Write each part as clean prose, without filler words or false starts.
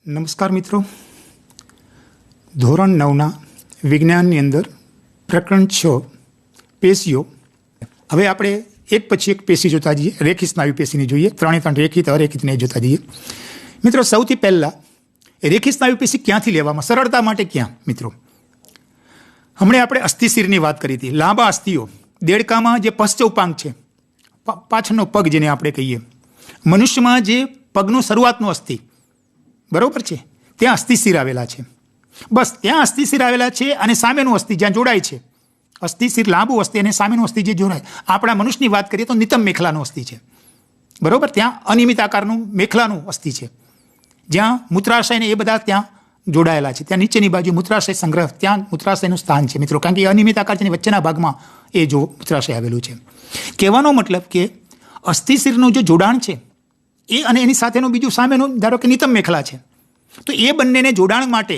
નમસ્કાર મિત્રો, ધોરણ 9ના વિજ્ઞાનની અંદર પ્રકરણ 6 પેશીઓ. હવે આપણે એક પછી એક પેશી જોતા જઈએ. રેખી સ્નાયુ પેશીની જોઈએ, ત્રણે ત્રણ રેખિત અરેખિત ને જોતા જઈએ. મિત્રો સૌથી પહેલાં રેખી સ્નાયુ પેશી ક્યાંથી લેવામાં, સરળતા માટે ક્યાં? મિત્રો હમણાં આપણે અસ્થિશિરની વાત કરી હતી. લાંબા અસ્થિઓ દેડકામાં જે પશ્ચ ઉપાંગ છે, પાછળનો પગ જેને આપણે કહીએ, મનુષ્યમાં જે પગનો શરૂઆતનો અસ્થિ બરોબર છે, ત્યાં અસ્થિશિર આવેલા છે. બસ ત્યાં અસ્થિશિર આવેલા છે અને સામેનું અસ્થિ જ્યાં જોડાય છે, અસ્થિશિર લાંબુ અસ્થિ અને સામેનું અસ્થિ જે જોડાય. આપણા મનુષ્યની વાત કરીએ તો નિતંબ મેખલાનું અસ્થિ છે બરોબર. ત્યાં અનિયમિત આકારનું મેખલાનું અસ્થિ છે, જ્યાં મૂત્રાશય ને એ બધા ત્યાં જોડાયેલા છે. ત્યાં નીચેની બાજુ મૂત્રાશય સંગ્રહ, ત્યાં મૂત્રાશયનું સ્થાન છે મિત્રો, કારણ કે અનિયમિત આકાર છે, વચ્ચેના ભાગમાં એ જો મૂત્રાશય આવેલું છે. કહેવાનો મતલબ કે અસ્થિશિરનું જે જોડાણ છે એ અને એની સાથેનું બીજું સામેનું ધારો કે નિતંબ મેખલા છે, તો એ બંનેને જોડાણ માટે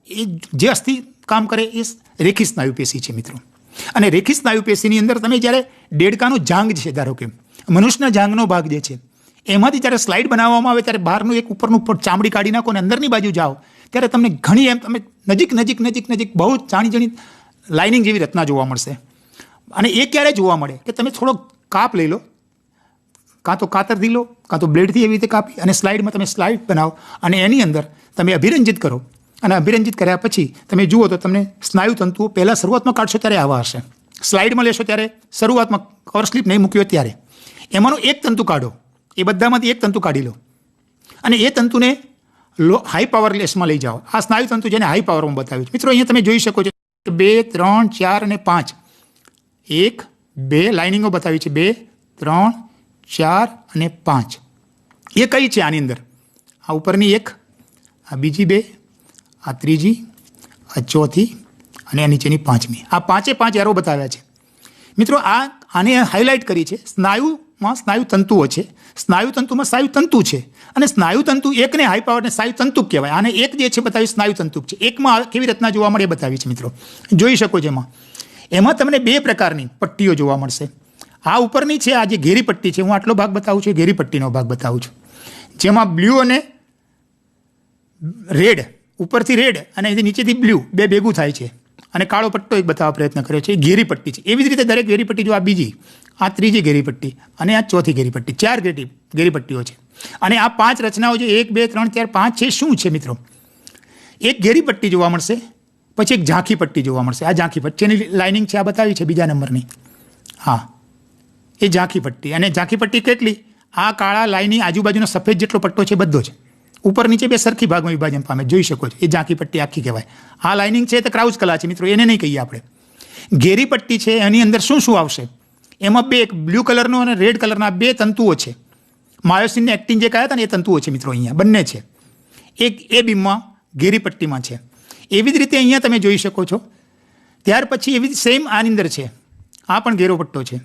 એ જે અસ્થિ કામ કરે એ રેખી સ્નાયુ પેશી છે મિત્રો. અને રેખી સ્નાયુ પેશીની અંદર તમે જ્યારે દેડકાનું જાંઘ છે, ધારો કે મનુષ્યના જાંઘનો ભાગ જે છે, એમાંથી જ્યારે સ્લાઇડ બનાવવામાં આવે ત્યારે બહારનું એક ઉપરનું ચામડી કાઢી નાખો અને અંદરની બાજુ જાઓ ત્યારે તમને ઘણી એમ તમે નજીક બહુ જાણી લાઇનિંગ જેવી રચના જોવા મળશે. અને એ ક્યારે જોવા મળે કે તમે થોડો કાપ લઈ લો, કાં તો કાતરથી લો કાં તો બ્લેડથી એવી રીતે કાપી અને સ્લાઇડમાં તમે સ્લાઇડ બનાવો અને એની અંદર તમે અભિરંજિત કરો. અને અભિરંજિત કર્યા પછી તમે જુઓ તો તમને સ્નાયુ તંતુઓ પહેલાં શરૂઆતમાં કાઢશો ત્યારે આવા હશે. સ્લાઇડમાં લેશો ત્યારે શરૂઆતમાં કવર સ્લીપ નહીં મૂકી હોય ત્યારે એમાંનું એક તંતુ કાઢો, એ બધામાંથી એક તંતુ કાઢી લો અને એ તંતુને હાઈ પાવર લેસમાં લઈ જાઓ. આ સ્નાયુ તંતુ જેને હાઈ પાવરમાં બતાવ્યું છે મિત્રો. અહીંયા તમે જોઈ શકો છો 2, 3, 4 અને 5, 1, 2 લાઇનિંગો બતાવી છે, 2, 3, 4 અને 5. એ કઈ છે આની અંદર? આ ઉપરની એક, આ બીજી 2, આ ત્રીજી, આ ચોથી અને આ નીચેની 5મી. આ 5 એરો બતાવ્યા છે મિત્રો. આને હાઇલાઇટ કરી છે. સ્નાયુમાં સ્નાયુ તંતુઓ છે, સ્નાયુ તંતુમાં સ્નાયુ તંતુ છે અને સ્નાયુ તંતુ એકને હાઈ પાવરને સ્નાયુ તંતુ કહેવાય. આને એક જે છે બતાવી સ્નાયુ તંતુ છે. એકમાં કેવી રચના જોવા મળે એ બતાવી છે મિત્રો. જોઈ શકો છો એમાં તમને 2 પ્રકારની પટ્ટીઓ જોવા મળશે. આ ઉપરની છે, આ જે ઘેરી પટ્ટી છે, હું આટલો ભાગ બતાવું છું, ઘેરી પટ્ટીનો ભાગ બતાવું છું, જેમાં બ્લુ અને રેડ, ઉપરથી રેડ અને નીચેથી બ્લુ બે ભેગું થાય છે અને કાળો પટ્ટો એક બતાવવા પ્રયત્ન કર્યો છે. એ ઘેરી પટ્ટી છે. એવી જ રીતે દરેક ઘેરી પટ્ટી, જો આ બીજી, આ ત્રીજી ઘેરી પટ્ટી અને આ ચોથી ઘેરી પટ્ટી, 4 ઘેરી પટ્ટીઓ છે. અને આ 5 રચનાઓ છે, 1, 2, 3, 4, 5 છે. શું છે મિત્રો? એક ઘેરી પટ્ટી જોવા મળશે, પછી એક ઝાંખી પટ્ટી જોવા મળશે. આ ઝાંખી પટ્ટીની લાઇનિંગ છે, આ બતાવી છે બીજા નંબરની. હા, એ ઝાંખી પટ્ટી. અને ઝાંખી પટ્ટી કેટલી? આ કાળા લાઇનની આજુબાજુનો સફેદ જેટલો પટ્ટો છે બધો જ, ઉપર નીચે 2 સરખી ભાગમાં વિભાજન પામે, જોઈ શકો છો. એ ઝાંખી પટ્ટી આખી કહેવાય. આ લાઇનિંગ છે તે ક્રાઉચ કલા છે મિત્રો, એને નહીં કહીએ આપણે. ઘેરી પટ્ટી છે, એની અંદર શું શું આવશે? એમાં 2, એક બ્લુ કલરનો અને રેડ કલરના 2 તંતુઓ છે. માયોસિનને એક્ટિન જે કહ્યા હતા ને એ તંતુઓ છે મિત્રો. અહીંયા બંને છે. એક એ બીમમાં ઘેરી પટ્ટીમાં છે. એવી જ રીતે અહીંયા તમે જોઈ શકો છો. ત્યાર પછી એવી સેમ આની અંદર છે, આ પણ ઘેરો પટ્ટો છે,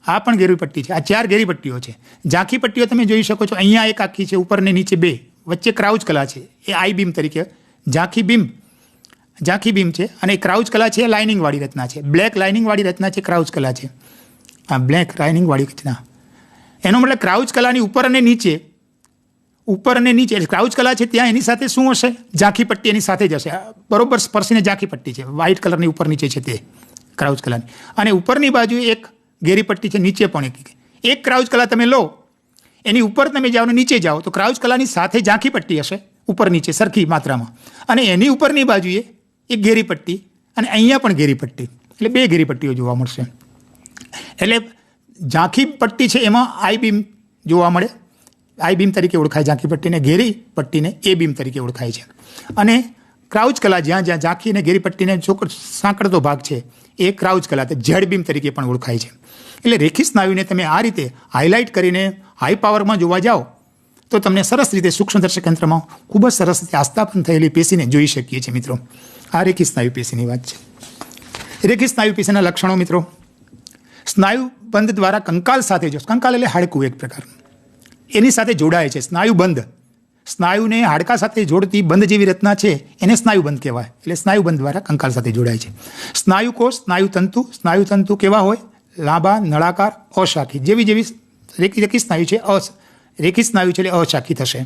આ પણ ઘેરી પટ્ટી છે. આ 4 ઘેરી પટ્ટીઓ છે. ઝાંખી પટ્ટીઓ તમે જોઈ શકો છો. અહીંયા એક આખી છે, ઉપર ને નીચે 2, વચ્ચે ક્રાઉચ કલા છે, એ આઈ બીમ તરીકે ઝાંખી બીમ છે. અને ક્રાઉચ કલા છે, લાઇનિંગ વાળી રચના છે, બ્લેક લાઇનિંગ વાળી રચના છે, ક્રાઉચ કલા છે. આ બ્લેક લાઇનિંગ વાળી રચના, એનો મતલબ ક્રાઉચ કલાની ઉપર અને નીચે ક્રાઉચ કલા છે, ત્યાં એની સાથે શું હશે? ઝાંખી પટ્ટી એની સાથે જ હશે. બરોબર સ્પર્શીને ઝાંખી પટ્ટી છે, વ્હાઇટ કલરની ઉપર નીચે છે તે ક્રાઉચ કલાની. અને ઉપરની બાજુ એક ઘેરી પટ્ટી છે, નીચે પણ એક ક્રાઉચ કલા તમે લો, એની ઉપર તમે જાઓ ને નીચે જાઓ તો ક્રાઉચ કલાની સાથે ઝાંખી પટ્ટી હશે, ઉપર નીચે સરખી માત્રામાં. અને એની ઉપરની બાજુએ એક ઘેરી પટ્ટી અને અહીંયા પણ ઘેરી પટ્ટી, એટલે 2 ઘેરી પટ્ટીઓ જોવા મળશે. એટલે ઝાંખી પટ્ટી છે એમાં આઈ બીમ જોવા મળે, આઈ બીમ તરીકે ઓળખાય ઝાંખી પટ્ટીને. ઘેરી પટ્ટીને એ બીમ તરીકે ઓળખાય છે. અને ક્રાઉચ કલા જ્યાં ઝાંખી અને ઘેરી પટ્ટીને સાંકળતો ભાગ છે એ ક્રાઉચ કલા, ઝેડ બીમ તરીકે પણ ઓળખાય છે. એટલે રેખી સ્નાયુને તમે આ રીતે હાઇલાઇટ કરીને હાઈ પાવરમાં જોવા જાઓ તો તમને સરસ રીતે સૂક્ષ્મદર્શક યંત્રમાં ખૂબ જ સરસ રીતે આસ્થાપન થયેલી પેશીને જોઈ શકીએ છીએ મિત્રો. આ રેખી સ્નાયુ પેશીની વાત છે. રેખી સ્નાયુ પેશીના લક્ષણો મિત્રો, સ્નાયુ બંધ દ્વારા કંકાલ સાથે, જો કંકાલ એટલે હાડકું એક પ્રકારનું, એની સાથે જોડાય છે. સ્નાયુ બંધ, સ્નાયુને હાડકા સાથે જોડતી બંધ જેવી રચના છે એને સ્નાયુ બંધ કહેવાય. એટલે સ્નાયુ બંધ દ્વારા કંકાલ સાથે જોડાય છે. સ્નાયુકોષ, સ્નાયુ તંતુ કેવા હોય? લાંબા, નળાકાર, અશાખી. જેવી રેખી સ્નાયુ છે, રેખી સ્નાયુ છે એટલે અશાખી થશે.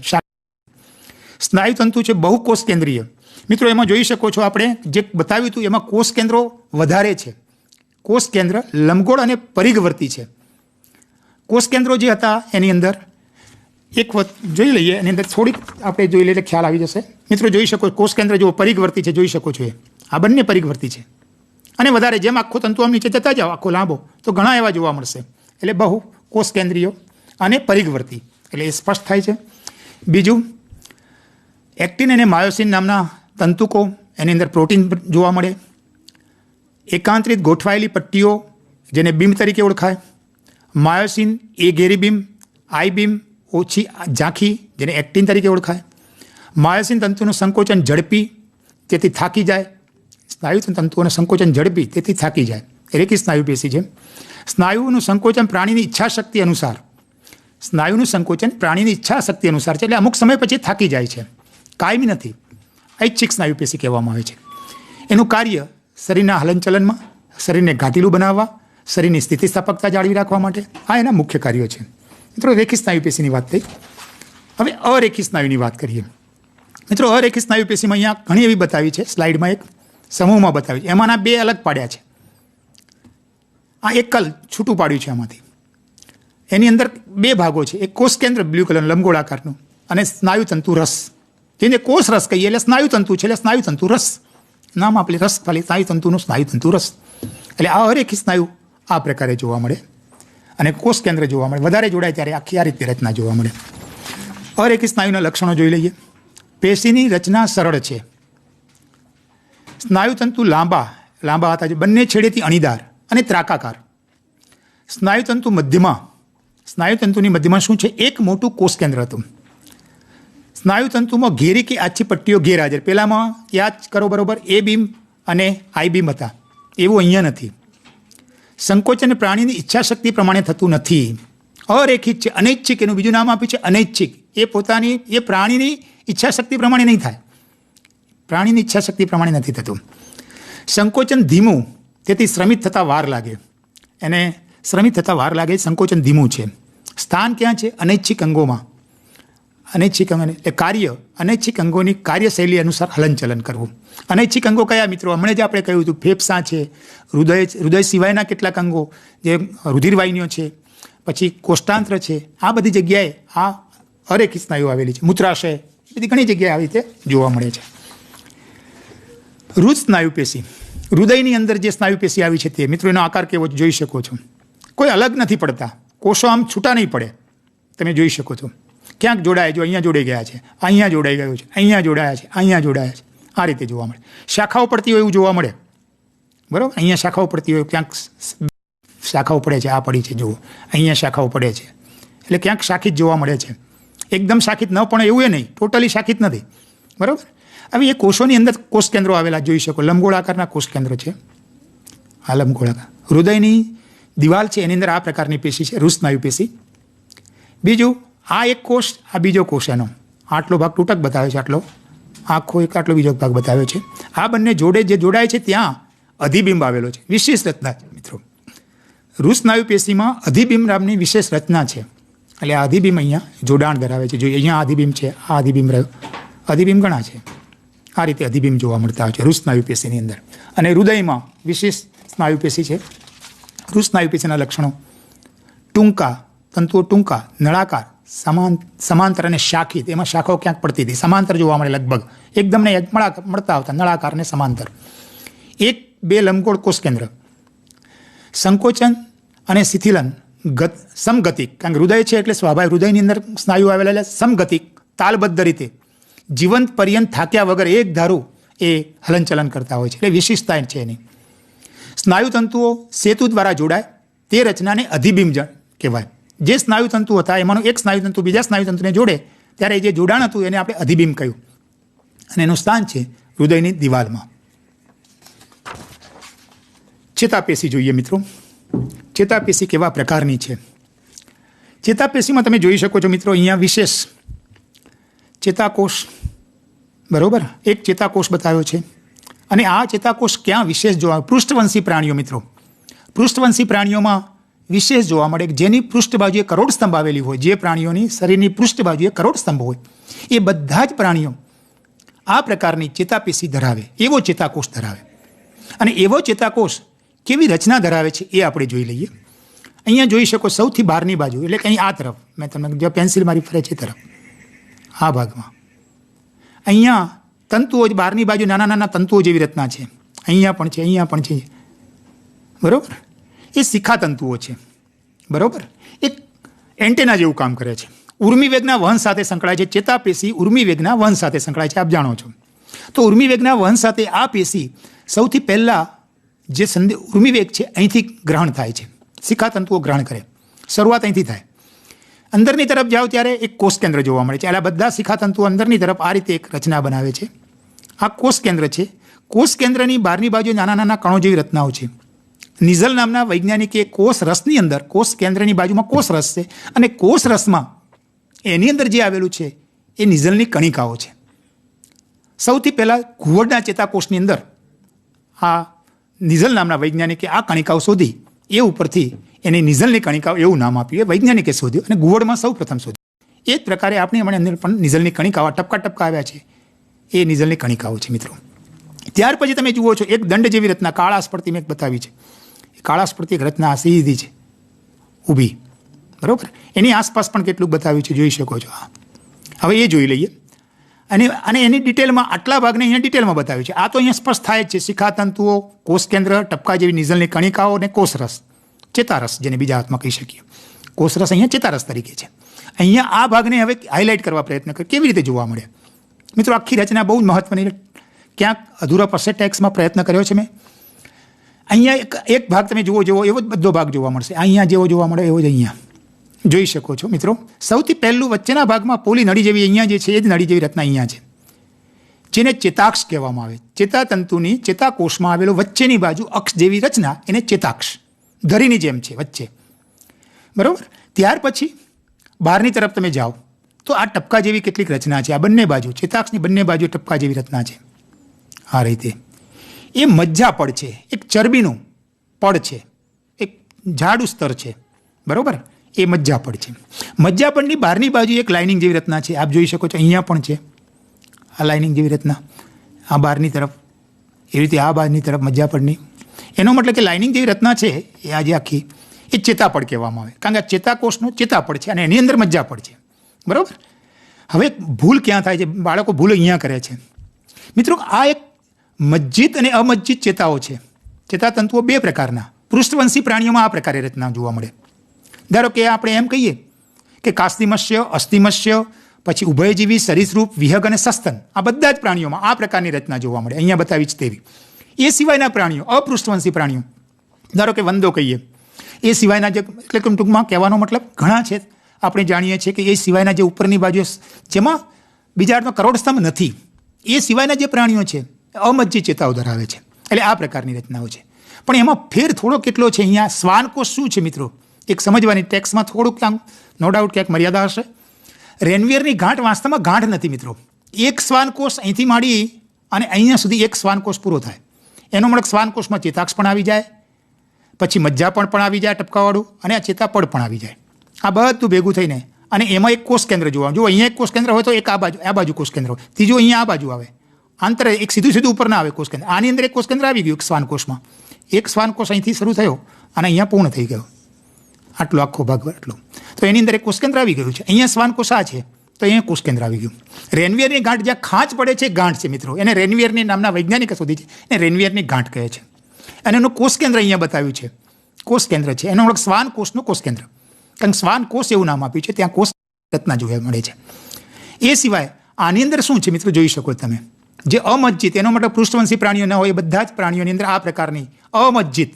સ્નાયુતંતુ છે બહુકોષ કેન્દ્રીય. મિત્રો એમાં જોઈ શકો છો આપણે જે બતાવ્યું હતું એમાં કોષ કેન્દ્રો વધારે છે. કોષ કેન્દ્ર લંબગોળ અને પરિઘવર્તી છે. કોષ કેન્દ્રો જે હતા એની અંદર એક જોઈ લઈએ, એની અંદર થોડીક આપણે જોઈ લઈએ ખ્યાલ આવી જશે. મિત્રો જોઈ શકો કોષ કેન્દ્ર જો પરિઘવર્તી છે, જોઈ શકો છો આ બંને પરિઘવર્તી છે. અને વધારે જેમ આખો તંતુ આમ નીચે જતા જાઓ આખો લાંબો તો ઘણા એવા જોવા મળશે. એટલે બહુ કોષ કેન્દ્રીય અને પરિઘવર્તી એટલે એ સ્પષ્ટ થાય છે. બીજું એક્ટિન અને માયોસિન નામના તંતુકો, એની અંદર પ્રોટીન જોવા મળે. એકાંતરિત ગોઠવાયેલી પટ્ટીઓ જેને બીમ તરીકે ઓળખાય. માયોસિન એ ઘેરી બીમ, આઈ બીમ ઓછી ઝાંખી જેને એક્ટિન તરીકે ઓળખાય. માયોસિન તંતુનું સંકોચન ઝડપી તેથી થાકી જાય. સ્નાયુ તંતુઓનું સંકોચન ઝડપી તેથી થાકી જાય. રેખી સ્નાયુ પેશી છે. સ્નાયુનું સંકોચન પ્રાણીની ઈચ્છાશક્તિ અનુસાર, સ્નાયુનું સંકોચન પ્રાણીની ઈચ્છાશક્તિ અનુસાર છે, એટલે અમુક સમય પછી થાકી જાય છે, કાયમી નથી. ઐચ્છિક સ્નાયુ પેશી કહેવામાં આવે છે. એનું કાર્ય શરીરના હલનચલનમાં, શરીરને ઘાટીલું બનાવવા, શરીરની સ્થિતિસ્થાપકતા જાળવી રાખવા માટે આ એના મુખ્ય કાર્યો છે. મિત્રો રેખી સ્નાયુ પેશીની વાત થઈ. હવે અરેખી સ્નાયુની વાત કરીએ. મિત્રો અરેખી સ્નાયુ પેશીમાં અહીંયા ઘણી એવી બતાવી છે, સ્લાઇડમાં એક સમૂહમાં બતાવી છે. એમાંના બે અલગ પાડ્યા છે. આ એકલ છૂટું પાડ્યું છે આમાંથી. એની અંદર બે ભાગો છે. એક કોષ કેન્દ્ર બ્લુ કલર લંબગોળ આકારનું અને સ્નાયુતંતુ રસ, જેને કોષ રસ કહીએ એટલે સ્નાયુતંતુ છે, એટલે સ્નાયુતંતુ રસ નામ આપણે રસ ખાલી સ્નાયુતંતુનું સ્નાયુતંતુ રસ. એટલે આ અરેખી સ્નાયુ આ પ્રકારે જોવા મળે અને કોષ કેન્દ્ર જોવા મળે. વધારે જોડાય ત્યારે આખી આ રીતે રચના જોવા મળે. અરેખી સ્નાયુના લક્ષણો જોઈ લઈએ. પેશીની રચના સરળ છે. સ્નાયુતંતુ લાંબા હતા, બંને છેડેથી અણીદાર અને ત્રાકાકાર. સ્નાયુતંતુ મધ્યમાં, સ્નાયુતંતુની મધ્યમાં શું છે? એક મોટું કોષ કેન્દ્ર હતું. સ્નાયુતંતુમાં ઘેરી કે આછી પટ્ટીઓ ગેરહાજર. પહેલામાં યાદ કરો બરોબર, એ બીમ અને આઈ બીમ હતા, એવું અહીંયા નથી. સંકોચન પ્રાણીની ઈચ્છાશક્તિ પ્રમાણે થતું નથી. અરેખિત છે, અનૈચ્છિક એનું બીજું નામ આપ્યું છે અનૈચ્છિક. એ પ્રાણીની ઈચ્છાશક્તિ પ્રમાણે નહીં થાય, પ્રાણીની ઈચ્છાશક્તિ પ્રમાણે નથી થતું. સંકોચન ધીમું, તેથી શ્રમિત થતાં વાર લાગે. એને શ્રમિત થતાં વાર લાગે, સંકોચન ધીમું છે. સ્થાન ક્યાં છે? અનૈચ્છિક અંગોમાં. અનૈચ્છિક અંગ એટલે કાર્ય, અનૈચ્છિક અંગોની કાર્યશૈલી અનુસાર હલનચલન કરવું. અનૈચ્છિક અંગો કયા મિત્રો? હમણાં જ આપણે કહ્યું હતું, ફેફસાં છે, હૃદય સિવાયના કેટલાક અંગો જે રુધિરવાહિનીઓ છે, પછી કોષ્ટાંત્ર છે, આ બધી જગ્યાએ આ અરેખી સ્નાયુ આવેલી છે. મૂત્રાશય, બધી ઘણી જગ્યાએ આવી રીતે જોવા મળે છે. હૃદ સ્નાયુ પેશી, હૃદયની અંદર જે સ્નાયુ પેશી આવી છે તે મિત્રો એનો આકાર કેવો જોઈ શકો છો. કોઈ અલગ નથી પડતા, કોષો આમ છૂટા નહીં પડે, તમે જોઈ શકો છો. ક્યાંક જોડાય, જો અહીંયા જોડાઈ ગયા છે, અહીંયા જોડાઈ ગયું છે, અહીંયા જોડાયા છે, અહીંયા જોડાયા છે, આ રીતે જોવા મળે. શાખાઓ પડતી હોય એવું જોવા મળે, બરાબર. અહીંયા શાખાઓ પડતી હોય, ક્યાંક શાખાઓ પડે છે, આ પડી છે જુઓ, અહીંયા શાખાઓ પડે છે, એટલે ક્યાંક શાખિત જોવા મળે છે. એકદમ શાખિત ન પણ એવું એ નહીં, ટોટલી શાખિત નથી, બરાબર. હવે એ કોષોની અંદર કોષ કેન્દ્રો આવેલા જોઈ શકો. લંબગોળાકારના કોષ કેન્દ્ર છે, આ લંબગોળાકાર. હૃદયની દિવાલ છે, એની અંદર આ પ્રકારની પેશી છે, હૃદ સ્નાયુ પેશી. બીજું આ એક કોષ, આ બીજો કોષ, એનો આટલો ભાગ તૂટક બતાવે છે, આટલો આખો એક આટલો બીજો ભાગ બતાવ્યો છે. આ બંને જોડે જે જોડાય છે ત્યાં અધિબિંબ આવેલો છે. વિશેષ રચના છે મિત્રો. હૃદ સ્નાયુ પેશીમાં અધિબિંબ નામની વિશેષ રચના છે. એટલે આ અધિબિંબ અહીંયા જોડાણ ધરાવે છે. જોઈએ અહીંયા અધિબિંબ છે, આ અધિબિંબ રહ્યો, અધિબિંબ ઘણા છે. આ રીતે અધિબિંબ જોવા મળતા હોય છે હૃદ સ્નાયુ પેશીની અંદર. અને હૃદયમાં વિશેષ સ્નાયુ પેશી છે. હૃદ સ્નાયુ પેશીના લક્ષણો: ટૂંકા તંતુઓ, ટૂંકા, નળાકાર, સમાંતર અને શાખિત. એમાં શાખાઓ ક્યાંક પડતી હતી, સમાંતર જોવા મળે, લગભગ એકદમ ને મળતા આવતા, નળાકાર અને સમાંતર. 1-2 લંબગોળ કોષ કેન્દ્ર. સંકોચન અને શિથિલન સમગતિક, કારણ કે હૃદય છે એટલે સ્વાભાવિક હૃદયની અંદર સ્નાયુ આવેલા, એટલે સમગતિક, તાલબદ્ધ રીતે જીવંત પર્યંત થાક્યા વગર એક ધારું એ હલનચલન કરતા હોય છે. એટલે વિશિષ્ટતા છે એની. સ્નાયુતંતુઓ સેતુ દ્વારા જોડાય તે રચનાને અધિબિંબ કહેવાય. જે સ્નાયુતંતુ હતા એમાંનું એક સ્નાયુતંતુ બીજા સ્નાયુતંતુને જોડે ત્યારે જે જોડાણ હતું એને આપણે અધિબિંબ કહ્યું. અને એનું સ્થાન છે હૃદયની દિવાલમાં. ચેતાપેશી જોઈએ મિત્રો. ચેતાપેશી કેવા પ્રકારની છે? ચેતાપેશીમાં તમે જોઈ શકો છો મિત્રો, અહીંયા વિશેષ ચેતાકોષ, બરોબર, એક ચેતાકોષ બતાવ્યો છે. અને આ ચેતાકોષ ક્યાં વિશેષ જોવા? પૃષ્ઠવંશી પ્રાણીઓ મિત્રો. પૃષ્ઠવંશી પ્રાણીઓમાં વિશેષ જોવા મળે કે જેની પૃષ્ઠ બાજુએ કરોડ સ્તંભ આવેલી હોય, જે પ્રાણીઓની શરીરની પૃષ્ઠ બાજુએ કરોડ સ્તંભ હોય, એ બધા જ પ્રાણીઓ આ પ્રકારની ચેતાપેશી ધરાવે, એવો ચેતાકોષ ધરાવે. અને એવો ચેતાકોષ કેવી રચના ધરાવે છે એ આપણે જોઈ લઈએ. અહીંયા જોઈ શકો સૌથી બહારની બાજુ, એટલે કે અહીં આ તરફ, મેં તમને જે પેન્સિલ મારી ફરે છે તરફ, આ ભાગમાં અહીંયા તંતુઓ, બહારની બાજુ નાના નાના તંતુઓ જેવી રચના છે, અહીંયા પણ છે, અહીંયા પણ છે, બરાબર. એ શિખા તંતુઓ છે, બરાબર. એક એન્ટેના જેવું કામ કરે છે, ઉર્મિવેગના વહન સાથે સંકળાય છે. ચેતાપેશી ઉર્મિવેગના વહન સાથે સંકળાય છે, આપ જાણો છો. તો ઉર્મિવેગના વહન સાથે આ પેશી સૌથી પહેલાં જે ઉર્મિવેગ છે અહીંથી ગ્રહણ થાય છે, શિખા તંતુઓ ગ્રહણ કરે, શરૂઆત અહીંથી થાય. અંદરની તરફ જાઓ ત્યારે એક કોષ કેન્દ્ર જોવા મળે છે. આ બધા શિખા તંતુઓ અંદરની તરફ આ રીતે એક રચના બનાવે છે. આ કોષ કેન્દ્ર છે. કોષ કેન્દ્રની બહારની બાજુ નાના નાના કણો જેવી રચનાઓ છે. નિઝલ નામના વૈજ્ઞાનિકે કોષ રસની અંદર, કોષ કેન્દ્રની બાજુમાં કોષ રસ છે, અને કોષ રસમાં એની અંદર જે આવેલું છે એ નિઝલની કણિકાઓ છે. સૌથી પહેલાં ઘુવડના ચેતાકોષની અંદર આ નિઝલ નામના વૈજ્ઞાનિકે આ કણિકાઓ શોધી, એ ઉપરથી એને નિઝલની કણિકાઓ એવું નામ આપ્યું. એ વૈજ્ઞાનિકે શોધ્યું અને ઘુવડમાં સૌ પ્રથમ શોધ્યું. એ જ પ્રકારે આપણી અંદર પણ નિઝલની કણિકાઓ ટપકા ટપકા આવ્યા છે, એ નિઝલની કણિકાઓ છે મિત્રો. ત્યાર પછી તમે જુઓ છો એક દંડ જેવી રચના, કાળા સ્ફર્તી મેં બતાવી છે. કાળા સ્ફર્તી એક રચના સીધી છે, ઊભી, બરાબર. એની આસપાસ પણ કેટલુંક બતાવ્યું છે, જોઈ શકો છો. હવે એ જોઈ લઈએ. અને એની ડિટેલમાં આટલા ભાગને અહીંયા ડિટેલમાં બતાવ્યું છે. આ તો અહીંયા સ્પષ્ટ થાય જ છે, શિખા તંતુઓ, કોષ કેન્દ્ર, ટપકા જેવી નિઝલની કણિકાઓ અને કોષરસ, ચેતારસ જેને બીજા હાથમાં કહી શકીએ. કોષરસ અહીંયા ચેતારસ તરીકે છે. અહીંયા આ ભાગને હવે હાઇલાઇટ કરવા પ્રયત્ન કરે, કેવી રીતે જોવા મળે. મિત્રો આખી રચના બહુ જ મહત્વની, ક્યાંક અધૂરા પરસેટેક્સમાં પ્રયત્ન કર્યો છે મેં. અહીંયા એક ભાગ તમે જુઓ, એવો જ બધો ભાગ જોવા મળશે. અહીંયા જેવો જોવા મળે એવો જ અહીંયા જોઈ શકો છો મિત્રો. સૌથી પહેલું વચ્ચેના ભાગમાં પોલી નળી જેવી અહીંયા જે છે એ જ નળી જેવી રચના અહીંયા છે, જેને ચેતાક્ષ કહેવામાં આવે. ચેતાતંતુની ચેતાકોષમાં આવેલો વચ્ચેની બાજુ અક્ષ જેવી રચના એને ચેતાક્ષ, ધરીની જેમ છે વચ્ચે, બરાબર. ત્યાર પછી બહારની તરફ તમે જાઓ તો આ ટપકા જેવી કેટલીક રચના છે. આ બંને બાજુ, ચેતાક્ષની બંને બાજુ ટપકા જેવી રચના છે. આ રીતે એ મજ્જા પડ છે, એક ચરબીનું પડ છે, એક જાડું સ્તર છે, બરાબર. એ મજ્જાપડ છે. મજ્જાપડની બહારની બાજુ એક લાઇનિંગ જેવી રચના છે, આપ જોઈ શકો છો. અહીંયા પણ છે આ લાઇનિંગ જેવી રચના, આ બહારની તરફ, એવી રીતે આ બહારની તરફ મજ્જાપડની. એનો મતલબ કે લાઇનિંગ જેવી રચના છે એ આજે આખી એ ચેતાપડ કહેવામાં આવે, કારણ કે આ ચેતાકોષનો ચેતાપડ છે અને એની અંદર મજ્જાપડ છે, બરાબર. હવે ભૂલ ક્યાં થાય છે, બાળકો ભૂલ અહીંયા કરે છે મિત્રો. આ એક મજ્જિત અને અમજ્જિત ચેતાઓ છે. ચેતાતંતુઓ બે પ્રકારના, પૃષ્ઠવંશી પ્રાણીઓમાં આ પ્રકારે રચના જોવા મળે. ધારો કે આપણે એમ કહીએ કે કાસ્તિમત્સ્ય, અસ્થિમત્સ્ય, પછી ઉભયજીવી, સરીસૃપ, વિહગ અને સસ્તન, આ બધા જ પ્રાણીઓમાં આ પ્રકારની રચના જોવા મળે. અહીંયા બતાવી જ તેવી. એ સિવાયના પ્રાણીઓ, અપૃષ્ઠવંશી પ્રાણીઓ, ધારો કે વંદો કહીએ, એ સિવાયના જે, એટલે કે ટૂંકમાં કહેવાનો મતલબ ઘણા છે, આપણે જાણીએ છીએ કે એ સિવાયના જે ઉપરની બાજુ, જેમાં બીજા અર્થમાં કરોડસ્તંભ નથી, એ સિવાયના જે પ્રાણીઓ છે અમજ્જિત ચેતાઓ ધરાવે છે. એટલે આ પ્રકારની રચનાઓ છે. પણ એમાં ફેર થોડો કેટલો છે. અહીંયા શ્વાનકોષ શું છે મિત્રો, એક સમજવાની, ટેક્સમાં થોડુંક આમ નો ડાઉટ ક્યાંક મર્યાદા હશે. રેનવીરની ગાંઠ વાસ્તવમાં ગાંઠ નથી મિત્રો. એક શ્વાનકોષ અહીંથી માંડી અને અહીંયા સુધી એક શ્વાનકોષ પૂરો થાય. એનો મતલબ શ્વાનકોષમાં ચેતાક્ષ પણ આવી જાય, પછી મજ્જાપણ પણ આવી જાય ટપકાવાળું, અને આ ચેતાપડ પણ આવી જાય. આ બધું ભેગું થઈને અને એમાં એક કોષ કેન્દ્ર જોવાનું. જો અહીંયા એક કોષ કેન્દ્ર હોય તો એક આ બાજુ કોષ કેન્દ્ર હોય, ત્રીજું અહીંયા આ બાજુ આવે. આંતરે એક સીધું ઉપર ના આવે કોષ કેન્દ્ર. આની અંદર એક કોષ કેન્દ્ર આવી ગયું એક શ્વાનકોષમાં. એક શ્વાનકોષ અહીંથી શરૂ થયો અને અહીંયા પૂર્ણ થઈ ગયો. આટલો આખો ભાગ આટલો, તો એની અંદર એક કોષ કેન્દ્ર આવી ગયું છે. અહીંયા શ્વાનકોષ આ છે તો અહીંયા કોષ કેન્દ્ર આવી ગયું. રેનવીરની ગાંઠ જ્યાં ખાંચ પડે છે, ગાંઠ છે મિત્રો. એને રેનવીરની નામના વૈજ્ઞાનિકે શોધી છે, એને રેનવીરની ગાંઠ કહે છે. અને એનું કોષ કેન્દ્ર અહીંયા બતાવ્યું છે, કોષ કેન્દ્ર છે. એનો ઓળખ શ્વાનકોષનું કોષ કેન્દ્ર, કારણ કે શ્વાનકોષ એવું નામ આપ્યું છે, ત્યાં કોષ રચના જોવા મળે છે. એ સિવાય આની અંદર શું છે મિત્રો, જોઈ શકો તમે, જે અમજ્જિત, એનો મતલબ પૃષ્ઠવંશી પ્રાણીઓ ન હોય, એ બધા જ પ્રાણીઓની અંદર આ પ્રકારની અમજ્જિત,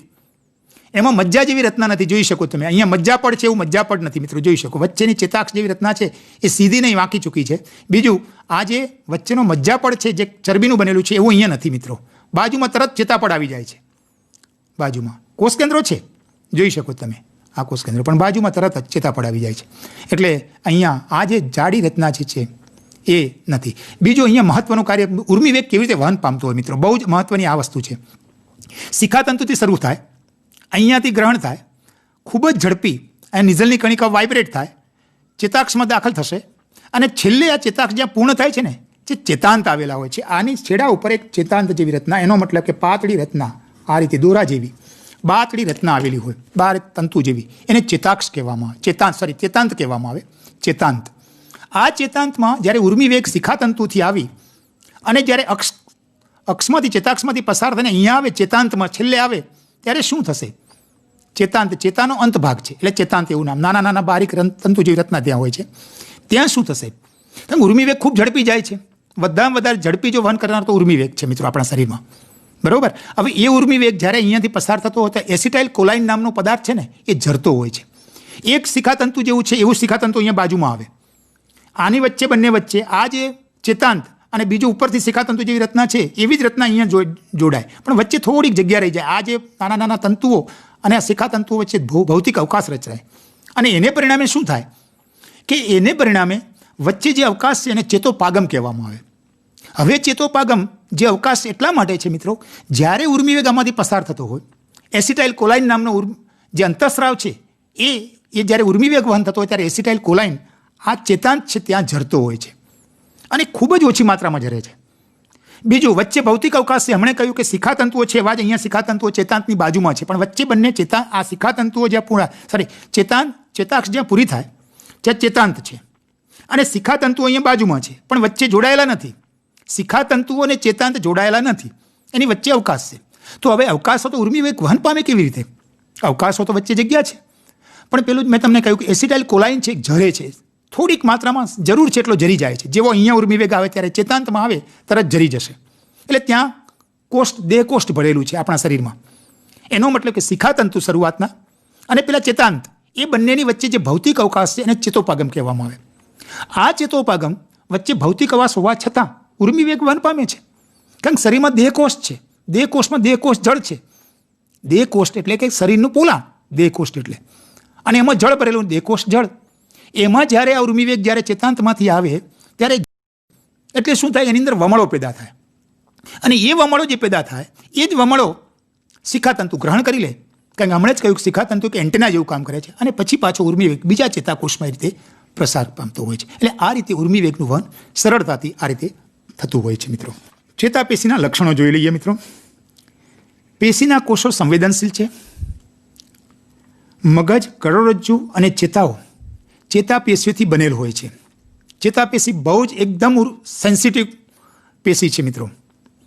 એમાં મજ્જા જેવી રચના નથી. જોઈ શકો તમે અહીંયા મજ્જાપડ છે, એવું મજ્જાપડ નથી મિત્રો. જોઈ શકો વચ્ચેની ચેતાક્ષ જેવી રચના છે એ સીધી નહીં, વાંકી ચૂકી છે. બીજું, આ જે વચ્ચેનો મજ્જાપડ છે જે ચરબીનું બનેલું છે, એવું અહીંયા નથી મિત્રો. બાજુમાં તરત ચેતાપડ આવી જાય છે. બાજુમાં કોષ કેન્દ્રો છે, જોઈ શકો તમે આ કોષ કેન્દ્ર, પણ બાજુમાં તરત જ ચેતાપડ આવી જાય છે. એટલે અહીંયા આ જે જાડી રચના છે એ નથી. બીજું અહીંયા મહત્વનું કાર્ય, ઉર્મિવેગ કેવી રીતે વહન પામતો હોય મિત્રો, બહુ જ મહત્વની આ વસ્તુ છે. શિખાતંતુથી શરૂ થાય, અહીંયાથી ગ્રહણ થાય, ખૂબ જ ઝડપી અને નિઝલની કણિકાઓ વાઇબ્રેટ થાય, ચેતાક્ષમાં દાખલ થશે અને છેલ્લે આ ચેતાક્ષ જ્યાં પૂર્ણ થાય છે ને, જે ચેતાંત આવેલા હોય છે, આની છેડા ઉપર એક ચેતાંત જેવી રચના, એનો મતલબ કે પાતળી રચના, આ રીતે દોરા જેવી પાતળી રચના આવેલી હોય, 12 તંતુ જેવી, એને ચેતાક્ષ કહેવામાં આવે, ચેતાંત કહેવામાં આવે, ચેતાંત. આ ચેતાંતમાં જ્યારે ઉર્મિવેગ શિખાતંતુથી આવી અને જ્યારે અક્ષમાંથી ચેતાક્ષમાંથી પસાર થઈને અહીંયા આવે, ચેતાંતમાં છેલ્લે આવે, ત્યારે શું થશે? ચેતાંત, ચેતાનો અંત ભાગ છે એટલે ચેતાંત એવું નામ. નાના નાના બારીક તંતુ જેવી રચના ત્યાં હોય છે. ત્યાં શું થશે? ઉર્મિવેગ ખૂબ ઝડપી જાય છે. વધારે વધારે ઝડપી જો વહન કરનાર તો ઉર્મિવેગ છે મિત્રો આપણા શરીરમાં, બરોબર. હવે એ ઉર્મિવેગ જ્યારે અહીંયાથી પસાર થતો હોય તો એસિટાઇલ કોલાઇન નામનો પદાર્થ છે ને, એ ઝરતો હોય છે. એક શિખાતંતુ જેવું છે એવું શિખાતંતુ અહીંયા બાજુમાં આવે, આની વચ્ચે, બંને વચ્ચે આ જે ચેતાંત અને બીજું ઉપરથી શિખાતંતુ જેવી રચના છે, એવી જ રચના અહીંયા જોડાય, પણ વચ્ચે થોડીક જગ્યા રહી જાય. આ જે નાના નાના તંતુઓ અને આ શિખાતંતુઓ વચ્ચે ભૌતિક અવકાશ રચાય અને એને પરિણામે શું થાય કે એને પરિણામે વચ્ચે જે અવકાશ છે એને ચેતોપાગમ કહેવામાં આવે. હવે ચેતોપાગમ જે અવકાશ એટલા માટે છે મિત્રો, જ્યારે ઉર્મિવેગ આમાંથી પસાર થતો હોય, એસિટાઇલ કોલાઇન નામનો જે અંતઃસ્રાવ છે એ જ્યારે ઉર્મિવેગ વહન થતો હોય ત્યારે એસિટાઇલ કોલાઇન આ ચેતાંત છે ત્યાં ઝરતો હોય છે અને ખૂબ જ ઓછી માત્રામાં ઝરે છે. બીજું, વચ્ચે ભૌતિક અવકાશ છે. હમણાં કહ્યું કે શિખાતંતુઓ છે, એવા જ અહીંયા શિખાતંતુઓ ચેતાંતની બાજુમાં છે, પણ વચ્ચે બંને આ શિખાતંતુઓ જ્યાં ચેતાક્ષ જ્યાં પૂરી થાય ત્યાં ચેતાંત છે અને શિખાતંતુઓ અહીંયા બાજુમાં છે, પણ વચ્ચે જોડાયેલા નથી. શિખાતંતુઓ અને ચેતાંત જોડાયેલા નથી, એની વચ્ચે અવકાશ છે. તો હવે અવકાશ તો ઉર્મિવેગ વહન પામે કેવી રીતે? અવકાશો તો વચ્ચે જગ્યા છે, પણ પેલું મેં તમને કહ્યું કે એસિટાઇલ કોલાઇન છે, ઝરે છે, થોડીક માત્રામાં જરૂર છે એટલો ઝરી જાય છે. જેવો અહીંયા ઉર્મિવેગ આવે ત્યારે ચેતાંતમાં આવે તરત ઝરી જશે. એટલે ત્યાં દેહકોષ્ઠ ભરેલું છે આપણા શરીરમાં. એનો મતલબ કે શિખાતંતુ શરૂઆતના અને પેલા ચેતાંત, એ બંનેની વચ્ચે જે ભૌતિક અવકાશ છે એને ચેતોપાગમ કહેવામાં આવે. આ ચેતોપાગમ વચ્ચે ભૌતિક અવકાશ હોવા છતાં ઉર્મિવેગ વહન પામે છે, કારણ કે શરીરમાં દેહકોષ છે, દેહકોષમાં દેહકોષ જળ છે. દેહકોષ્ઠ એટલે કે શરીરનું પોલાણ, દેહકોષ્ઠ એટલે, અને એમાં જળ ભરેલું, દેહકોષ જળ. એમાં જ્યારે આ ઉર્મિવેગ જ્યારે ચેતાંતમાંથી આવે ત્યારે એટલે શું થાય? એની અંદર વમળો પેદા થાય અને એ વમળો જે પેદા થાય એ જ વમળો શિખાતંતુ ગ્રહણ કરી લે, કારણ કે હમણાં જ કહ્યું કે શિખાતંતુ કે એન્ટેના જેવું કામ કરે છે અને પછી પાછો ઉર્મિવેગ બીજા ચેતાકોષમાં રીતે પ્રસાર પામતો હોય છે. એટલે આ રીતે ઉર્મિવેગનું વહન સરળતાથી આ રીતે થતું હોય છે. મિત્રો, ચેતાપેશીના લક્ષણો જોઈ લઈએ. મિત્રો, પેશીના કોષો સંવેદનશીલ છે. મગજ, કરોડરજ્જુ અને ચેતાઓ ચેતાપેશીઓથી બનેલ હોય છે. ચેતાપેશી બહુ જ એકદમ સેન્સિટિવ પેશી છે મિત્રો,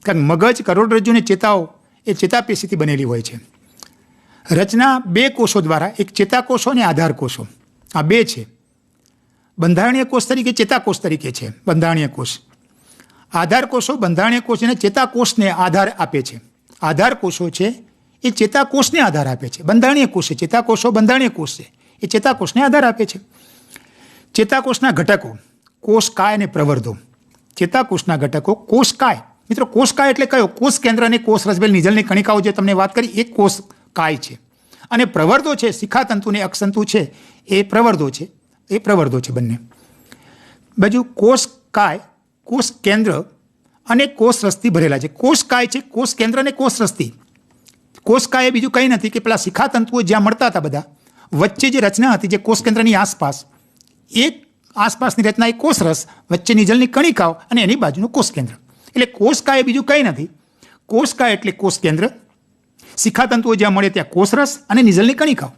કારણ કે મગજ, કરોડરજ્જુ અને ચેતાઓ એ ચેતાપેશીથી બનેલી હોય છે. રચના 2 કોષો દ્વારા, એક ચેતાકોષો અને આધાર કોષો, આ 2 છે. બંધારણીય કોષ તરીકે ચેતાકોષ તરીકે છે બંધારણીય કોષ. આધાર કોષો બંધારણીય કોષ અને ચેતાકોષને આધાર આપે છે. આધાર કોષો છે એ ચેતાકોષને આધાર આપે છે. બંધારણીય કોષ છે, ચેતાકોષો બંધારણીય કોષ છે, એ ચેતાકોષને આધાર આપે છે. ચેતાકોષના ઘટકો કોષકાય અને પ્રવર્ધો. ચેતાકોષના ઘટકો કોષકાય. મિત્રો, કોષકાય એટલે કયો? કોષ કેન્દ્ર અને કોષ રસબેલ નિઝલની કણિકાઓ જે તમને વાત કરી એ કોષકાય છે. અને પ્રવર્ધો છે, શિખાતંતુ ને અક્ષતંતુ છે, એ પ્રવર્ધો છે બંને. બાજુ કોષકાય, કોષ કેન્દ્ર અને કોષ રસથી ભરેલા છે. કોષકાય છે કોષ કેન્દ્ર અને કોષ રસથી. કોષકાય બીજું કંઈ નથી કે પેલા શિખાતંતુઓ જ્યાં મળતા હતા બધા, વચ્ચે જે રચના હતી જે કોષ કેન્દ્રની આસપાસ, એ આસપાસની રચના એ કોષરસ, વચ્ચે નિઝલની કણિકાઓ અને એની બાજુનું કોષ કેન્દ્ર. એટલે કોષકાય બીજું કંઈ નથી. કોષકાય એટલે કોષ કેન્દ્ર, શિખાતંતુઓ જ્યાં મળે ત્યાં કોષરસ અને નિઝલની કણિકાઓ,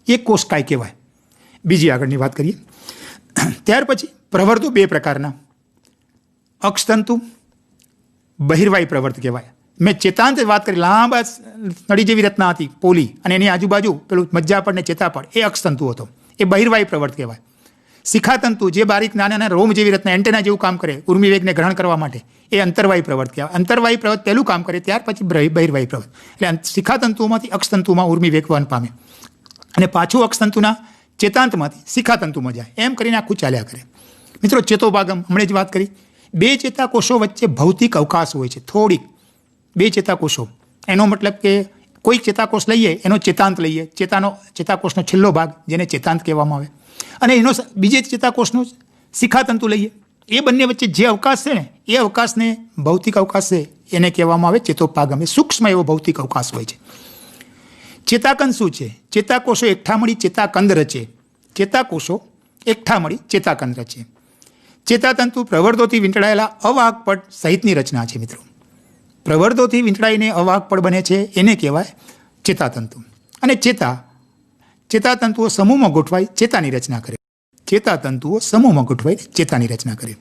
એ કોષકાય કહેવાય. બીજી આગળની વાત કરીએ. ત્યાર પછી પ્રવર્ધો 2 પ્રકારના, અક્ષતંતુ, બહિર્વાહી પ્રવર્ત કહેવાય. મેં ચેતાંત વાત કરી, લાંબા નળી જેવી રચના હતી પોલી અને એની આજુબાજુ પેલું મજ્જાપડ ને ચેતાપડ, એ અક્ષતંતુ હતો, એ બહિર્વાહી પ્રવર્ત કહેવાય. શિખાતંતુ જે બારીક નાના નાના રોમ જેવી રચના એન્ટેના જેવું કામ કરે ઉર્મિવેગને ગ્રહણ કરવા માટે, એ અંતરવાહી પ્રવર્ત કહેવાય. અંતરવાહી પ્રવર્ત પહેલું કામ કરે, ત્યાર પછી બહિર્વાહી પ્રવર્ત. એટલે શિખાતંતુઓમાંથી અક્ષતંતુમાં ઉર્મિવેગ વહન પામે અને પાછું અક્ષતંતુના ચેતાંતમાંથી શિખાતંતુમાં જાય, એમ કરીને આખું ચાલ્યા કરે. મિત્રો, ચેતોપાગમ હમણાં જ વાત કરી. 2 ચેતાકોષો વચ્ચે ભૌતિક અવકાશ હોય છે, થોડીક. 2 ચેતાકોષો, એનો મતલબ કે કોઈ ચેતાકોષ લઈએ એનો ચેતાંત લઈએ, ચેતાકોષનો છેલ્લો ભાગ જેને ચેતાંત કહેવામાં આવે, અને એનો બીજે ચેતાકોષનો શિખાતંતુ લઈએ. એ બંને વચ્ચે જે અવકાશ છે ને, એ અવકાશને ભૌતિક અવકાશ છે એને કહેવામાં આવે ચેતોપાગમ. એ સૂક્ષ્મ એવો ભૌતિક અવકાશ હોય છે. ચેતાકંદ શું છે? ચેતાકોષો એકઠા મળી ચેતાકંદ રચે. ચેતાકોષો એકઠા મળી ચેતાકંદ રચે. ચેતાતંતુ પ્રવર્ધોથી વીંટળાયેલા અવાહક પડ સહિતની રચના છે મિત્રો. પ્રવર્ધોથી વીંટળાઈને અવાહક પડ બને છે એને કહેવાય ચેતાતંતુ. અને ચેતાતંતુઓ સમૂહમાં ગોઠવાઈ ચેતાની રચના કરે. ચેતાતંતુઓ સમૂહમાં ગોઠવાઈ ચેતાની રચના કરે.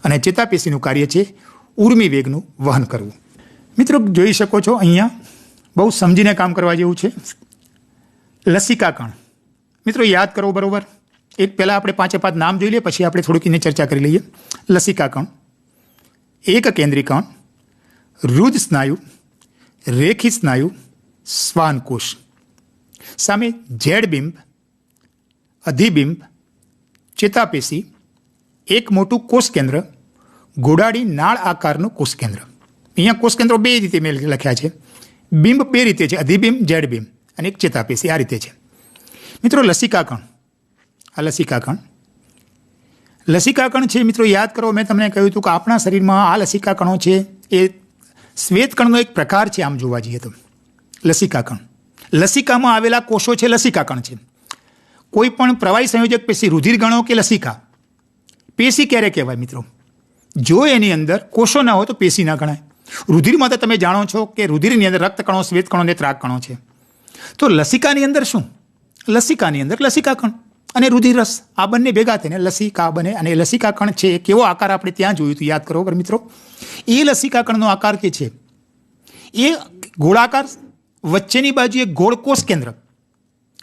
અને ચેતાપેશીનું કાર્ય છે ઉર્મી વેગનું વહન કરવું. મિત્રો જોઈ શકો છો અહીંયા બહુ સમજીને કામ કરવા જેવું છે. લસિકાકણ મિત્રો યાદ કરો બરોબર. એક પહેલાં આપણે 5 નામ જોઈ લઈએ, પછી આપણે થોડીક એની ચર્ચા કરી લઈએ. લસિકાકણ, એક કેન્દ્રીકણ, રુધ સ્નાયુ, રેખી સ્નાયુ, શ્વાનકોષ. સામે ઝેડબિંબ, અધિબિંબ, ચેતાપેશી, એક મોટું કોષ કેન્દ્ર, ગોળાડી નાળ આકારનું કોષ કેન્દ્ર. અહીંયા કોષ કેન્દ્રો 2 રીતે મેં લખ્યા છે. બિંબ 2 રીતે છે, અધિબિંબ, ઝેડબિંબ, અને એક ચેતાપેશી આ રીતે છે. મિત્રો લસિકાકણ, આ લસિકાકણ છે મિત્રો. યાદ કરો મેં તમને કહ્યું હતું કે આપણા શરીરમાં આ લસિકાકણો છે એ શ્વેતકણનો એક પ્રકાર છે. આમ જોવા જઈએ તો લસિકાકણ, લસિકામાં આવેલા કોષો છે લસિકાકણ છે. કોઈ પણ પ્રવાહી સંયોજક પેશી, રુધિર ગણો કે લસિકા, પેશી ક્યારે કહેવાય મિત્રો? જો એની અંદર કોષો ના હોય તો પેશી ના ગણાય. રુધિરમાં તો તમે જાણો છો કે રુધિરની અંદર રક્તકણો, શ્વેતકણો અને ત્રાકકણો છે. તો લસિકાની અંદર શું? લસિકાની અંદર લસિકાકણ અને રુધિરરસ આ બંને ભેગા થઈને લસિકા બને. અને લસિકાકણ છે એ કેવો આકાર આપણે ત્યાં જોયું હતું યાદ કરો મિત્રો. એ લસિકાકણનો આકાર કે છે એ ગોળાકાર, વચ્ચેની બાજુ એક ગોળ કોષ કેન્દ્ર,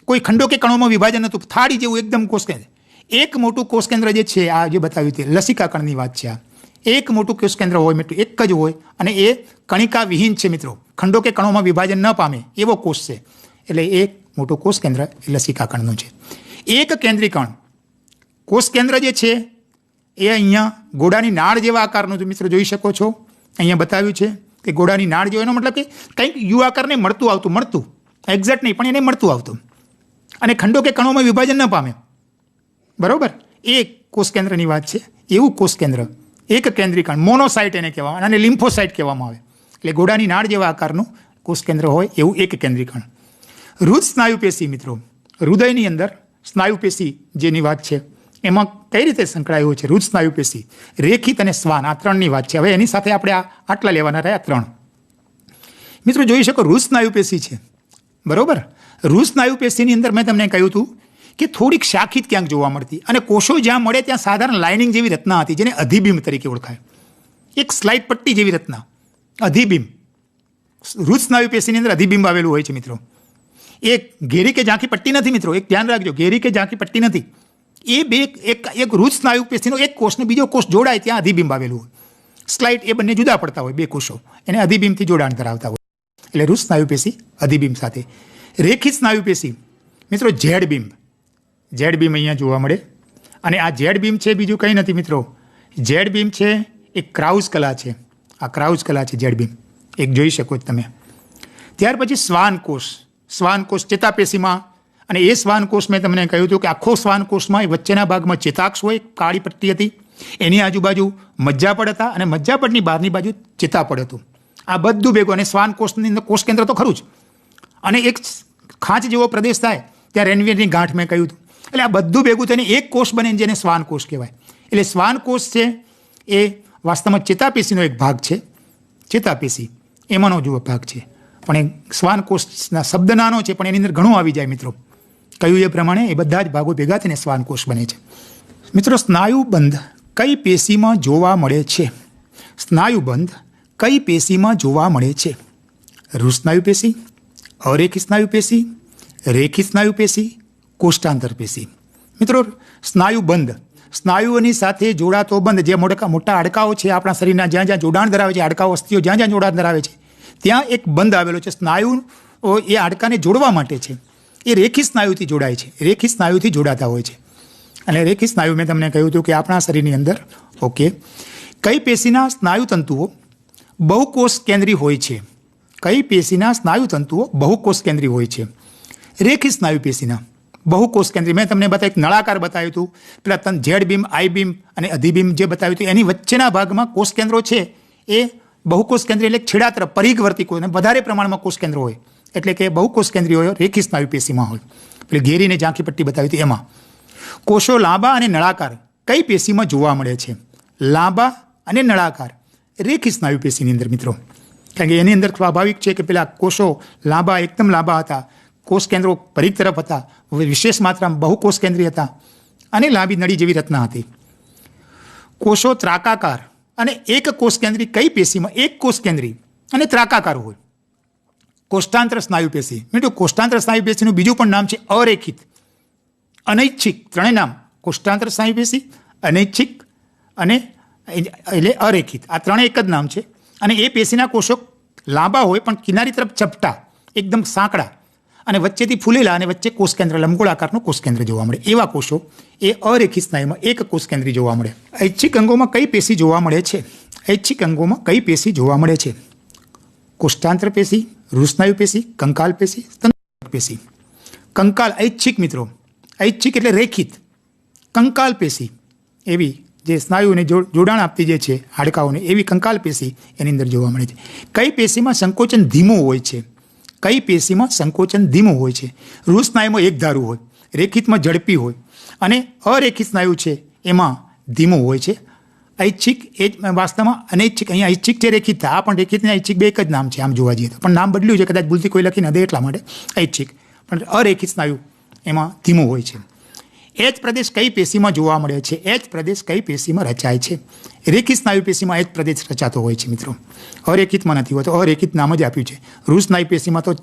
કોઈ ખંડો કે કણોમાં વિભાજન હતું, થાળી જેવું એકદમ કોષ કેન્દ્ર. એક મોટું કોષ કેન્દ્ર જે છે આ જે બતાવ્યું તે લસિકાકણની વાત છે. આ એક મોટું કોષ કેન્દ્ર હોય મિત્રો, એક જ હોય, અને એ કણિકા વિહીન છે મિત્રો, ખંડો કે કણોમાં વિભાજન ન પામે એવો કોષ છે. એટલે એક મોટું કોષ કેન્દ્ર એ લસિકાકણનું છે. એક કેન્દ્રીકણ કોષ કેન્દ્ર જે છે એ અહીંયા ગોળાની નાળ જેવા આકારનું છે મિત્રો. જોઈ શકો છો અહીંયા બતાવ્યું છે કે ગોળાની નાળ જેવો, એનો મતલબ કે કંઈક યુ આકારને મળતું એક્ઝેક્ટ નહીં પણ એને મળતું આવતું, અને ખંડો કે કણોમાં વિભાજન ન પામે. બરોબર, એ કોષ કેન્દ્રની વાત છે. એવું કોષ કેન્દ્ર એક કેન્દ્રીકણ, મોનોસાઇટ એને કહેવામાં, અને લિમ્ફોસાઇટ કહેવામાં આવે. એટલે ગોળાની નાળ જેવા આકારનું કોષ કેન્દ્ર હોય એવું એક કેન્દ્રીકણ. રુધ સ્નાયુ પેશી મિત્રો, હૃદયની અંદર સ્નાયુ પેશી જેની વાત છે એમાં કઈ રીતે સંકળાયું છે રુધ સ્નાયુ પેશી, રેખિત અને શ્વાન, આ 3ની વાત છે. હવે એની સાથે આપણે આટલા લેવાના રહ્યા 3. મિત્રો જોઈ શકો રુધ સ્નાયુ પેશી છે બરોબર. રુધ સ્નાયુ પેશીની અંદર મેં તમને કહ્યું હતું કે થોડીક શાખિત ક્યાંક જોવા મળતી, અને કોષો જ્યાં મળે ત્યાં સાધારણ લાઇનિંગ જેવી રચના હતી જેને અધિબિંબ તરીકે ઓળખાય. એક સ્લાઇડ પટ્ટી જેવી રચના, અધિબિંબ. રુધ સ્નાયુ પેશીની અંદર અધિબિંબ આવેલું હોય છે મિત્રો. એ ઘેરી કે ઝાંખી પટ્ટી નથી મિત્રો, એક ધ્યાન રાખજો, ઘેરી કે ઝાંખી પટ્ટી નથી. એ બે એક રુધ સ્નાયુ પેશીનો એક કોષને બીજો કોષ જોડાય ત્યાં અધિબિંબ આવેલું હોય. સ્લાઇડ એ બંને જુદા પડતા હોય, બે કોષો એને અધિબિંબથી જોડાણ ધરાવતા હોય. એટલે રુધ સ્નાયુ પેશી અધિબિંબ સાથે. રેખિત સ્નાયુ પેશી મિત્રો ઝેડબિંબ, ઝેડબિંબ અહીંયા જોવા મળે. અને આ ઝેડબિંબ છે બીજું કંઈ નથી મિત્રો, ઝેડબિંબ છે એક ક્રાઉઝ કલા છે. આ ક્રાઉઝ કલા છે ઝેડબિંબ, એક જોઈ શકો છો તમે. ત્યાર પછી શ્વાનકોષ, શ્વાનકોષ ચેતાપેશીમાં, અને એ શ્વાનકોષ મેં તમને કહ્યું હતું કે આખો શ્વાનકોષમાં વચ્ચેના ભાગમાં ચેતાક્ષ હોય, કાળી પટ્ટી હતી, એની આજુબાજુ મજ્જાપડ હતા, અને મજ્જાપડની બહારની બાજુ ચેતાપડ હતું. આ બધું ભેગું, અને શ્વાનકોષની અંદર કોષ કેન્દ્ર તો ખરું જ, અને એક ખાંચ જેવો પ્રદેશ થાય ત્યાં રેનવીરની ગાંઠ મેં કહ્યું હતું. એટલે આ બધું ભેગું થઈને એક કોષ બને જેને શ્વાનકોષ કહેવાય. એટલે શ્વાનકોષ છે એ વાસ્તવમાં ચેતાપેશીનો એક ભાગ છે. ચેતાપેશી એમાંનો જ ભાગ છે, પણ એ શ્વાનકોષના શબ્દ નાનો છે પણ એની અંદર ઘણું આવી જાય મિત્રો. કહ્યું એ પ્રમાણે એ બધા જ ભાગો ભેગા થઈને શ્વાનકોષ બને છે. મિત્રો સ્નાયુબંધ કઈ પેશીમાં જોવા મળે છે? સ્નાયુબંધ કઈ પેશીમાં જોવા મળે છે? રુધ સ્નાયુ પેશી, અરેખિત સ્નાયુ પેશી, રેખિત સ્નાયુ પેશી, કોષ્ટાંતર પેશી. મિત્રો સ્નાયુબંધ, સ્નાયુઓની સાથે જોડાતો બંધ, જે મોટા હાડકાઓ છે આપણા શરીરના, જ્યાં જ્યાં જોડાણ ધરાવે છે, હાડકાઓ અસ્થિઓ જ્યાં જ્યાં જોડાણ ધરાવે છે ત્યાં એક બંધ આવેલો છે. સ્નાયુ એ હાડકાને જોડવા માટે છે. એ રેખિત સ્નાયુથી જોડાય છે, રેખિત સ્નાયુથી જોડાતા હોય છે. અને રેખિત સ્નાયુ મેં તમને કહ્યું હતું કે આપણા શરીરની અંદર કઈ પેશીના સ્નાયુતંતુઓ બહુકોષ કેન્દ્રી હોય છે? કઈ પેશીના સ્નાયુતંતુઓ બહુકોષ કેન્દ્રી હોય છે? રેખિત સ્નાયુ પેશીના બહુકોષ કેન્દ્રી. મેં તમને બતાવ્યું, નળાકાર બતાવ્યું હતું, પેલા ઝેડબિંબ, આઈબિંબ અને અધિબિંબ જે બતાવ્યું હતું, એની વચ્ચેના ભાગમાં કોષ કેન્દ્રો છે એ બહુકોષ કેન્દ્ર, એટલે છેડા તરફ પરિઘવર્તી કોષ, વધારે પ્રમાણમાં કોષ કેન્દ્રો હોય એટલે કે બહુકોષ કેન્દ્રીય હોય રેખી સ્નાયુ પેશીમાં હોય. પેલી ઘેરીને ઝાંખી પટ્ટી બતાવી હતી એમાં કોષો લાંબા અને નળાકાર કઈ પેશીમાં જોવા મળે છે? લાંબા અને નળાકાર રેખી સ્નાયુ પેશીની અંદર મિત્રો. કારણ કે એની અંદર સ્વાભાવિક છે કે પેલા કોષો લાંબા એકદમ લાંબા હતા, કોષ કેન્દ્રો પરિઘ તરફ હતા, વિશેષ માત્રામાં બહુકોષ કેન્દ્રીય હતા અને લાંબી નળી જેવી રચના હતી. કોષો ત્રાકાકાર અને એક કોષ કેન્દ્રી કઈ પેશીમાં? એક કોષ કેન્દ્રી અને ત્રાકાકાર હોય. કોષ્ટાંતર સ્નાયુ પેશી. મિત્રો કોષ્ટાંતર સ્નાયુ પેશીનું બીજું પણ નામ છે અરેખિત, અનૈચ્છિક. ત્રણેય નામ કોષ્ટાંતર સ્નાયુ પેશી, અનૈચ્છિક અને એટલે અરેખિત. આ ત્રણેય એક જ નામ છે. અને એ પેશીના કોષો લાંબા હોય પણ કિનારી તરફ ચપટા, એકદમ સાંકડા અને વચ્ચેથી ફૂલેલા અને વચ્ચે કોષ કેન્દ્ર લંબગોળ આકારનું કોષ કેન્દ્ર જોવા મળે. એવા કોષો એ અરેખિત સ્નાયુમાં એક કોષ કેન્દ્રી જોવા મળે. ઐચ્છિક અંગોમાં કઈ પેશી જોવા મળે છે? ઐચ્છિક અંગોમાં કઈ પેશી જોવા મળે છે? કોષ્ટાંતર પેશી, રૂસ્નાયુ પેશી, કંકાલ પેશી, તંતુ પેશી. કંકાલ ઐચ્છિક મિત્રો, ઐચ્છિક એટલે રેખિત. કંકાલ પેશી એવી જે સ્નાયુને જોડાણ આપતી જે છે હાડકાઓને, એવી કંકાલ પેશી એની અંદર જોવા મળે છે. કઈ પેશીમાં સંકોચન ધીમું હોય છે? કઈ પેશીમાં સંકોચન ધીમું હોય છે? રૂ સ્નાયુમાં એક ધારું હોય, રેખિતમાં ઝડપી હોય અને અરેખિત સ્નાયુ છે એમાં ધીમું હોય છે. ઐચ્છિક એ જ વાસ્તવમાં અનૈચ્છિક. અહીંયા ઐચ્છિક છે, રેખિત થાય. આ પણ રેખિત ને ઐચ્છિક બે એક જ નામ છે આમ જોવા જઈએ તો, પણ નામ બદલ્યું છે કદાચ ભૂલથી કોઈ લખીને દે એટલા માટે ઐચ્છિક. પણ અરેખિત સ્નાયુ એમાં ધીમું હોય છે. એચ પ્રદેશ કઈ પેશીમાં જોવા મળે છે? એચ પ્રદેશ કઈ પેશીમાં રચાય છે? રેખિત સ્નાયુ પેશીમાં એચ પ્રદેશ રચાતો હોય છે મિત્રો, અરેખિતમાં નથી હોતો. અરેખિત નામ જ આપ્યું છે. રૂ સ્નાયુ પેશીમાં તો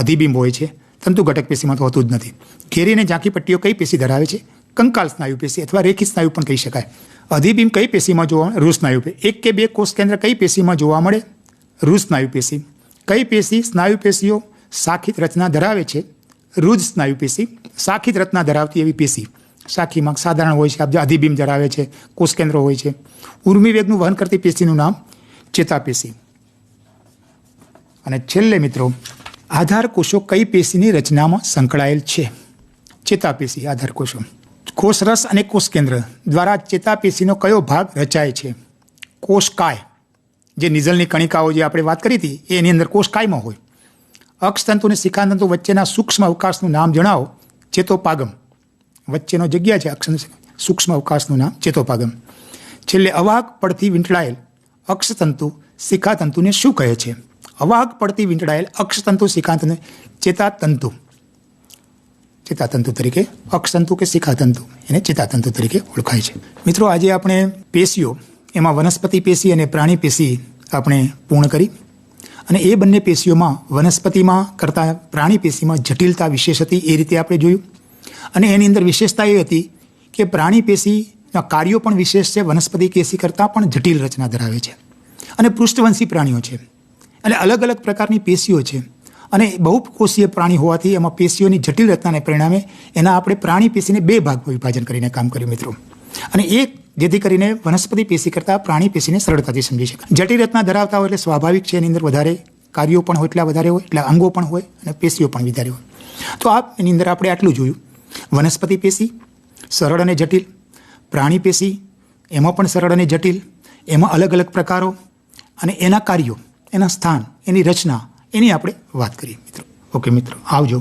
અધિબિંબ હોય છે, તંતુ ઘટક પેશીમાં તો હોતું જ નથી. ઘેરીને ઝાંખી પટ્ટીઓ કઈ પેશી ધરાવે છે? કંકાલ સ્નાયુ પેશી અથવા રેખિત સ્નાયુ પણ કહી શકાય. અધિબિંબ કઈ પેશીમાં જોવા મળે? રૂ સ્નાયુ પેશી. એક કે બે કોષ કેન્દ્ર કઈ પેશીમાં જોવા મળે? રૂ સ્નાયુ પેશી. કઈ પેશી સ્નાયુ પેશીઓ શાખિત રચના ધરાવે છે? રૂજ સ્નાયુ પેશી. શાખિત રચના ધરાવતી એવી પેશી. શાખીમાં સાધારણ હોય છે, અધિબિંબ ધરાવે છે, કોષ કેન્દ્રો હોય છે. ઉર્મી વેગનું વહન કરતી પેશીનું નામ ચેતાપેશી. અને છેલ્લે મિત્રો આધાર કોષો કઈ પેશીની રચનામાં સંકળાયેલ છે? ચેતાપેશી. આધાર કોષો. કોષરસ અને કોષ કેન્દ્ર દ્વારા ચેતાપેશીનો કયો ભાગ રચાય છે? કોષકાય. જે નિઝલની કણિકાઓ જે આપણે વાત કરી હતી એની અંદર કોષકાયમાં હોય. અક્ષતંતુ અને શિખાતંતુ વચ્ચેના સૂક્ષ્મ અવકાશનું નામ જણાવો. ચેતોપાગમ. વચ્ચેનો જગ્યા છે અક્ષ સૂક્ષ્મ અવકાશનું નામ ચેતોપાગમ. છેલ્લે અવાહક પડથી વીંટળાયેલ અક્ષતંતુ શિખાતંતુને શું કહે છે? અવાહક પડથી વીંટળાયેલ અક્ષતંતુ શિખાતંતુ ચેતાતંતુ. ચેતાતંતુ તરીકે, અક્ષતંતુ કે શિખાતંતુ એને ચેતાતંતુ તરીકે ઓળખાય છે. મિત્રો આજે આપણે પેશીઓ એમાં વનસ્પતિ પેશી અને પ્રાણી પેશી આપણે પૂર્ણ કરી. અને એ બંને પેશીઓમાં વનસ્પતિમાં કરતાં પ્રાણી પેશીમાં જટિલતા વિશેષ હતી એ રીતે આપણે જોયું. અને એની અંદર વિશેષતા એ હતી કે પ્રાણી પેશીના કાર્યો પણ વિશેષ છે, વનસ્પતિ પેશી કરતાં પણ જટિલ રચના ધરાવે છે અને પૃષ્ઠવંશી પ્રાણીઓ છે. એટલે અલગ અલગ પ્રકારની પેશીઓ છે અને બહુકોષીય પ્રાણી હોવાથી એમાં પેશીઓની જટિલ રચનાને પરિણામે એના આપણે પ્રાણી પેશીને બે ભાગમાં વિભાજન કરીને કામ કર્યું મિત્રો. અને એ જેથી કરીને વનસ્પતિ પેશી કરતાં પ્રાણી પેશીને સરળતાથી સમજી શકાય. જટિલ રચના ધરાવતા હોય એટલે સ્વાભાવિક છે એની અંદર વધારે કાર્યો પણ હોય, એટલા વધારે હોય, એટલે અંગો પણ હોય અને પેશીઓ પણ વધારે હોય. તો આ એની અંદર આપણે આટલું જોયું. વનસ્પતિ પેશી સરળ અને જટિલ, પ્રાણી પેશી એમાં પણ સરળ અને જટિલ, એમાં અલગ અલગ પ્રકારો અને એના કાર્યો, એના સ્થાન, એની રચના, એની આપણે વાત કરીએ મિત્રો. ઓકે મિત્રો, આવજો.